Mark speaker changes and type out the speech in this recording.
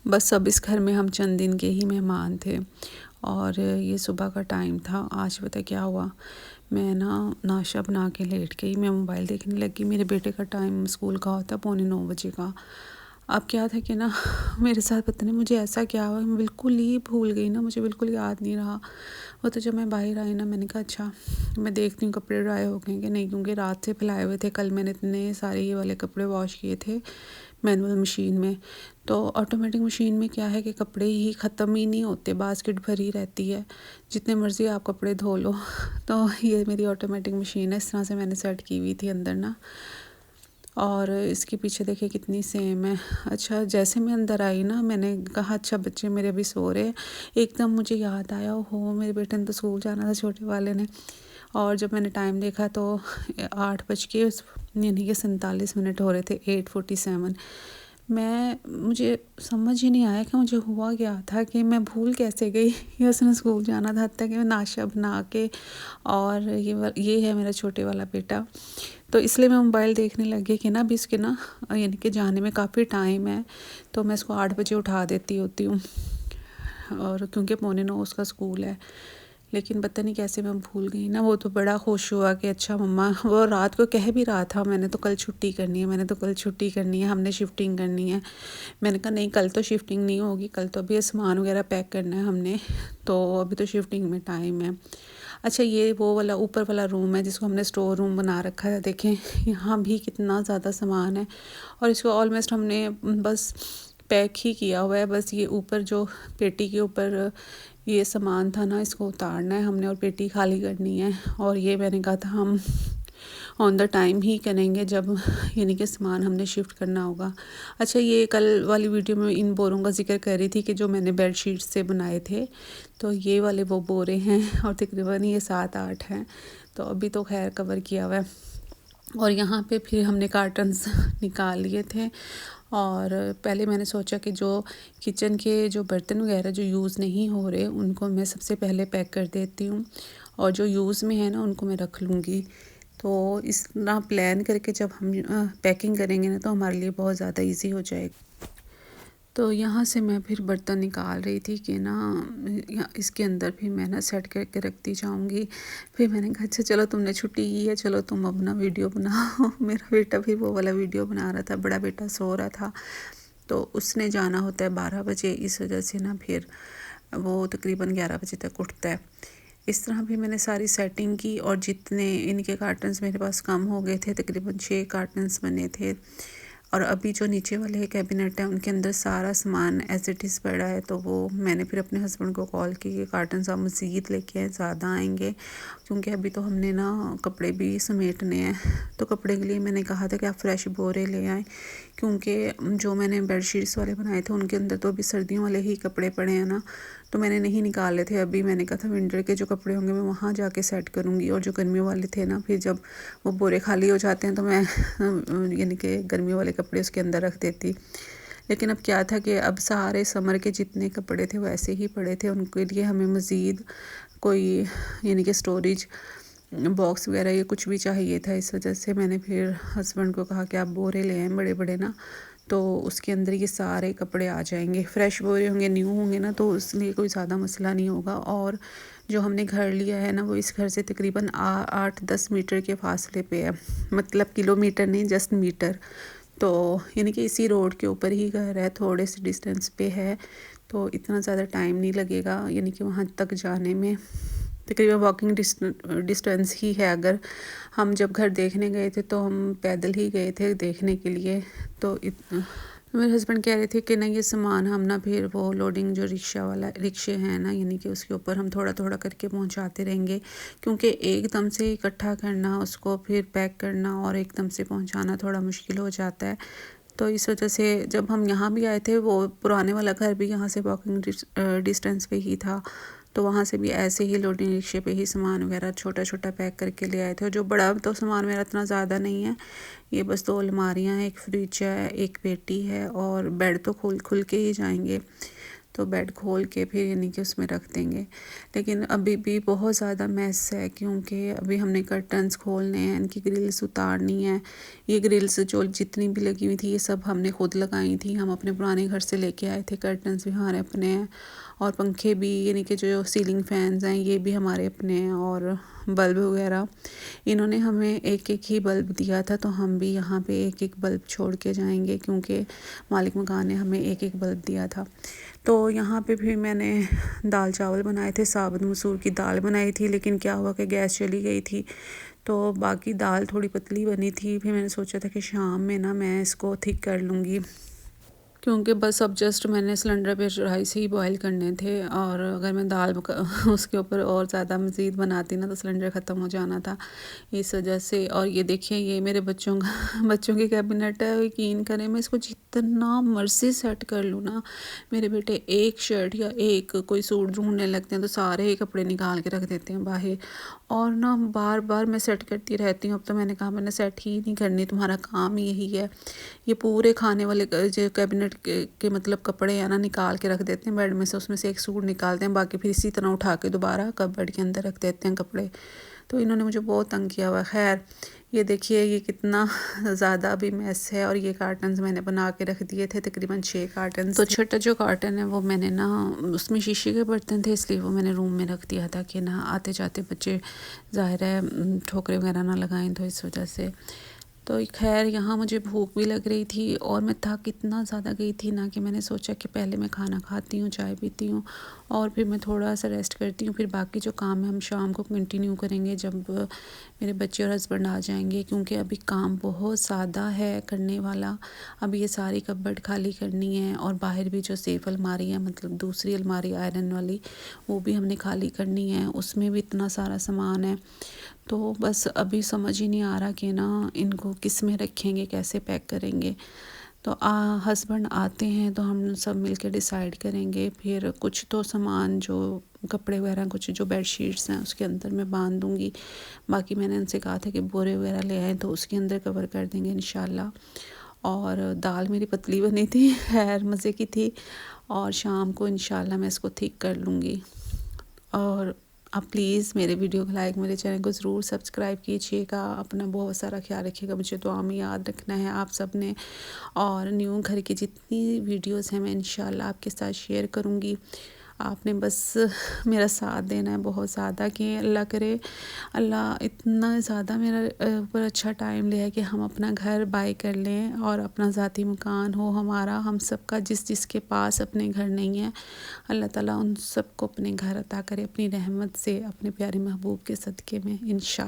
Speaker 1: बस अब इस घर में हम चंद दिन के ही मेहमान थे और ये सुबह का टाइम था। आज पता क्या हुआ, मैं ना नाश्ता बना के लेट गई, मैं मोबाइल देखने लगी। मेरे बेटे का टाइम स्कूल का होता है 8:45 बजे का। अब क्या था कि ना मेरे साथ पता नहीं मुझे ऐसा क्या हुआ, मैं बिल्कुल ही भूल गई ना, मुझे बिल्कुल याद नहीं रहा। वो तो जब मैं बाहर आई ना, मैंने कहा अच्छा मैं देखती हूँ कपड़े ड्राई हो गए कि नहीं, क्योंकि रात से फैलाए हुए थे। कल मैंने इतने सारे ये वाले कपड़े वॉश किए थे मैनुअल मशीन में। तो ऑटोमेटिक मशीन में क्या है कि कपड़े ही ख़त्म ही नहीं होते, बास्केट भरी रहती है, जितने मर्ज़ी आप कपड़े धो लो। तो ये मेरी ऑटोमेटिक मशीन है, इस तरह से मैंने सेट की हुई थी अंदर ना। और इसके पीछे देखिए कितनी सेम है। अच्छा जैसे मैं अंदर आई ना, मैंने कहा अच्छा बच्चे मेरे अभी सो रहे हैं, एकदम मुझे याद आया हो मेरे बेटे ने तो स्कूल जाना था, छोटे वाले ने। और जब मैंने टाइम देखा तो 8:47 हो रहे थे, 8:47। मुझे समझ ही नहीं आया कि मुझे हुआ क्या था, कि मैं भूल कैसे गई कि उसने स्कूल जाना था। तक मैं नाश्ता बना के, और ये है मेरा छोटे वाला बेटा। तो इसलिए मैं मोबाइल देखने लगी कि ना अभी इसके ना यानी कि जाने में काफ़ी टाइम है, तो मैं इसको 8 बजे उठा देती होती हूँ, और क्योंकि 8:45 उसका स्कूल है। लेकिन पता नहीं कैसे मैं भूल गई ना। वो तो बड़ा खुश हुआ कि अच्छा मम्मा, वो रात को कह भी रहा था मैंने तो कल छुट्टी करनी है, मैंने तो कल छुट्टी करनी है, हमने शिफ्टिंग करनी है। मैंने कहा नहीं, कल तो शिफ्टिंग नहीं होगी, कल तो अभी सामान वगैरह पैक करना है हमने, तो अभी तो शिफ्टिंग में टाइम है। अच्छा ये वो वाला ऊपर वाला रूम है जिसको हमने स्टोर रूम बना रखा है। देखें यहाँ भी कितना ज़्यादा सामान है, और इसको ऑलमोस्ट हमने बस पैक ही किया हुआ है। बस ये ऊपर जो पेटी के ऊपर ये सामान था ना, इसको उतारना है हमने और पेटी खाली करनी है। और ये मैंने कहा था हम ऑन द टाइम ही करेंगे जब यानी कि सामान हमने शिफ्ट करना होगा। अच्छा ये कल वाली वीडियो में इन बोरों का जिक्र कर रही थी कि जो मैंने बेडशीट से बनाए थे, तो ये वाले वो बोरे हैं, और तकरीबन ये 7-8 हैं। तो अभी तो खैर कवर किया हुआ है। और यहाँ पे फिर हमने कार्टन्स निकाल लिए थे, और पहले मैंने सोचा कि जो किचन के जो बर्तन वगैरह जो यूज़ नहीं हो रहे उनको मैं सबसे पहले पैक कर देती हूँ, और जो यूज़ में है ना उनको मैं रख लूँगी। तो इस तरह प्लान करके जब हम पैकिंग करेंगे ना, तो हमारे लिए बहुत ज़्यादा इजी हो जाएगा। तो यहाँ से मैं फिर बर्तन निकाल रही थी कि ना इसके अंदर भी मैं ना सेट करके रखती जाऊँगी। फिर मैंने कहा अच्छा चलो तुमने छुट्टी की है, चलो तुम अपना वीडियो बनाओ। मेरा बेटा भी वो वाला वीडियो बना रहा था, बड़ा बेटा सो रहा था, तो उसने जाना होता है 12 बजे, इस वजह से ना फिर वो तकरीबन 11 बजे तक उठता है। इस तरह भी मैंने सारी सेटिंग की, और जितने इनके कार्टन्स मेरे पास कम हो गए थे, तकरीबन 6 कार्टन्स बने थे। और अभी जो नीचे वाले कैबिनेट है उनके अंदर सारा सामान एज इट इज़ पड़ा है। तो वो मैंने फिर अपने हस्बैंड को कॉल की कि कार्टन्स आप मज़ीद लेके आए, ज़्यादा आएंगे, क्योंकि अभी तो हमने ना कपड़े भी समेटने हैं। तो कपड़े के लिए मैंने कहा था कि आप फ्रेश बोरे ले आएँ, क्योंकि जो मैंने बेडशीट्स वाले बनाए थे उनके अंदर तो अभी सर्दियों वाले ही कपड़े पड़े हैं ना, तो मैंने नहीं निकाले थे अभी। मैंने कहा था विंटर के जो कपड़े होंगे मैं वहाँ जाके सेट करूँगी, और जो गर्मियों वाले थे ना, फिर जब वो बोरे खाली हो जाते हैं तो मैं यानी कि गर्मियों वाले कपड़े उसके अंदर रख देती। लेकिन अब क्या था कि अब सारे समर के जितने कपड़े थे वो ऐसे ही पड़े थे, उनके लिए हमें मज़ीद कोई यानी कि स्टोरेज बॉक्स वगैरह ये कुछ भी चाहिए था। इस वजह से मैंने फिर हस्बैंड को कहा कि आप बोरे ले आएँ बड़े बड़े ना, तो उसके अंदर ये सारे कपड़े आ जाएंगे। फ्रेश बोरे होंगे, न्यू होंगे ना, तो इसलिए कोई ज़्यादा मसला नहीं होगा। और जो हमने घर लिया है ना, वो इस घर से तकरीबन 8-10 मीटर के फासले पे है, मतलब किलोमीटर नहीं, जस्ट मीटर। तो यानी कि इसी रोड के ऊपर ही घर है, थोड़े से डिस्टेंस पे है, तो इतना ज़्यादा टाइम नहीं लगेगा यानी कि वहाँ तक जाने में। तकरीबन वॉकिंग डिस्टेंस ही है। अगर हम जब घर देखने गए थे तो हम पैदल ही गए थे देखने के लिए। तो मेरे हस्बैंड कह रहे थे कि नहीं ये सामान हम ना फिर वो लोडिंग जो रिक्शे हैं ना, यानी कि उसके ऊपर हम थोड़ा थोड़ा करके पहुंचाते रहेंगे, क्योंकि एकदम से इकट्ठा करना, उसको फिर पैक करना और एकदम से पहुंचाना थोड़ा मुश्किल हो जाता है। तो इस वजह से जब हम यहाँ भी आए थे, वो पुराने वाला घर भी यहाँ से वॉकिंग डिस्टेंस पे ही था, तो वहाँ से भी ऐसे ही लोडिंग रिक्शे पे ही सामान वगैरह छोटा छोटा पैक करके ले आए थे। और जो बड़ा तो सामान मेरा इतना ज़्यादा नहीं है, ये बस 2 अलमारियाँ हैं, एक फ्रिज है, एक पेटी है, और बेड तो खुल खुल के ही जाएंगे। तो बेड खोल के फिर यानी कि उसमें रख देंगे। लेकिन अभी भी बहुत ज़्यादा मैस है, क्योंकि अभी हमने कर्टन्स खोलने हैं, इनकी ग्रिल्स उतारनी है। ये ग्रिल्स जो जितनी भी लगी हुई थी ये सब हमने खुद लगाई थी, हम अपने पुराने घर से लेके आए थे। कर्टन्स भी हमारे अपने हैं और पंखे भी, यानी कि जो सीलिंग फैंस हैं ये भी हमारे अपने हैं, और बल्ब वगैरह इन्होंने हमें एक एक ही बल्ब दिया था, तो हम भी यहाँ पे एक एक बल्ब छोड़ के जाएंगे, क्योंकि मालिक मकान ने हमें एक एक बल्ब दिया था। तो यहाँ पे फिर मैंने दाल चावल बनाए थे, साबुत मसूर की दाल बनाई थी, लेकिन क्या हुआ कि गैस चली गई थी, तो बाकी दाल थोड़ी पतली बनी थी। फिर मैंने सोचा था कि शाम में ना मैं इसको थिक कर लूँगी, क्योंकि बस अब जस्ट मैंने सिलेंडर पे राइस ही बॉईल करने थे, और अगर मैं दाल उसके ऊपर और ज़्यादा मज़ीद बनाती ना तो सिलेंडर ख़त्म हो जाना था, इस वजह से। और ये देखिए ये मेरे बच्चों का बच्चों की कैबिनेट है, यकीन करें मैं इसको जितना मर्जी सेट कर लूँ ना, मेरे बेटे एक शर्ट या एक कोई सूट ढूंढने लगते हैं तो सारे कपड़े निकाल के रख देते हैं बाहर, और ना बार बार मैं सेट करती रहती हूँ। अब तो मैंने कहा मैंने सेट ही नहीं करनी, तुम्हारा काम ही यही है। ये पूरे खाने वाले जो कैबिनेट के मतलब कपड़े हैं ना निकाल के रख देते हैं बेड में से, उसमें से एक सूट निकालते हैं, बाकी फिर इसी तरह उठा के दोबारा कपबोर्ड के अंदर रख देते हैं कपड़े। तो इन्होंने मुझे बहुत तंग किया हुआ है। खैर ये देखिए ये कितना ज़्यादा अभी मैस है, और ये कार्टन्स मैंने बना के रख दिए थे, तकरीबन 6 कार्टन्स। तो छोटा जो कार्टन है वो मैंने ना, उसमें शीशे के बर्तन थे इसलिए वो मैंने रूम में रख दिया था कि ना आते जाते बच्चे ज़ाहिर है ठोकरे वगैरह ना लगाएं, तो इस वजह से। तो खैर यहाँ मुझे भूख भी लग रही थी और मैं थक इतना ज़्यादा गई थी ना कि मैंने सोचा कि पहले मैं खाना खाती हूँ, चाय पीती हूँ, और फिर मैं थोड़ा सा रेस्ट करती हूँ, फिर बाकी जो काम है हम शाम को कंटिन्यू करेंगे जब मेरे बच्चे और हस्बैंड आ जाएंगे, क्योंकि अभी काम बहुत ज़्यादा है करने वाला। अभी ये सारी कपबोर्ड खाली करनी है, और बाहर भी जो सेफ अलमारी है, मतलब दूसरी अलमारी आयरन वाली, वो भी हमने खाली करनी है, उसमें भी इतना सारा सामान है। तो बस अभी समझ ही नहीं आ रहा कि ना इनको किस में रखेंगे, कैसे पैक करेंगे। तो हस्बैंड आते हैं तो हम सब मिलके डिसाइड करेंगे। फिर कुछ तो सामान जो कपड़े वगैरह, कुछ जो बेडशीट्स हैं उसके अंदर मैं बांध दूँगी, बाकी मैंने उनसे कहा था कि बोरे वगैरह ले आएँ तो उसके अंदर कवर कर देंगे इंशाल्लाह। और दाल मेरी पतली बनी थी, खैर मज़े की थी, और शाम को इंशाल्लाह मैं इसको थिक कर लूँगी। और आप प्लीज़ मेरे वीडियो को लाइक, मेरे चैनल को ज़रूर सब्सक्राइब कीजिएगा। अपना बहुत सारा ख्याल रखिएगा, मुझे दुआ में याद रखना है आप सब ने। और न्यू घर की जितनी वीडियोस हैं मैं इंशाल्लाह आपके साथ शेयर करूँगी। आपने बस मेरा साथ देना है बहुत ज़्यादा, कि अल्लाह करे अल्लाह इतना ज़्यादा मेरा ऊपर अच्छा टाइम ले है कि हम अपना घर बाय कर लें और अपना ज़ाती मकान हो हमारा, हम सबका। जिसके पास अपने घर नहीं है, अल्लाह ताला उन सबको अपने घर अता करे अपनी रहमत से, अपने प्यारे महबूब के सदक़े में इंशाअल्लाह।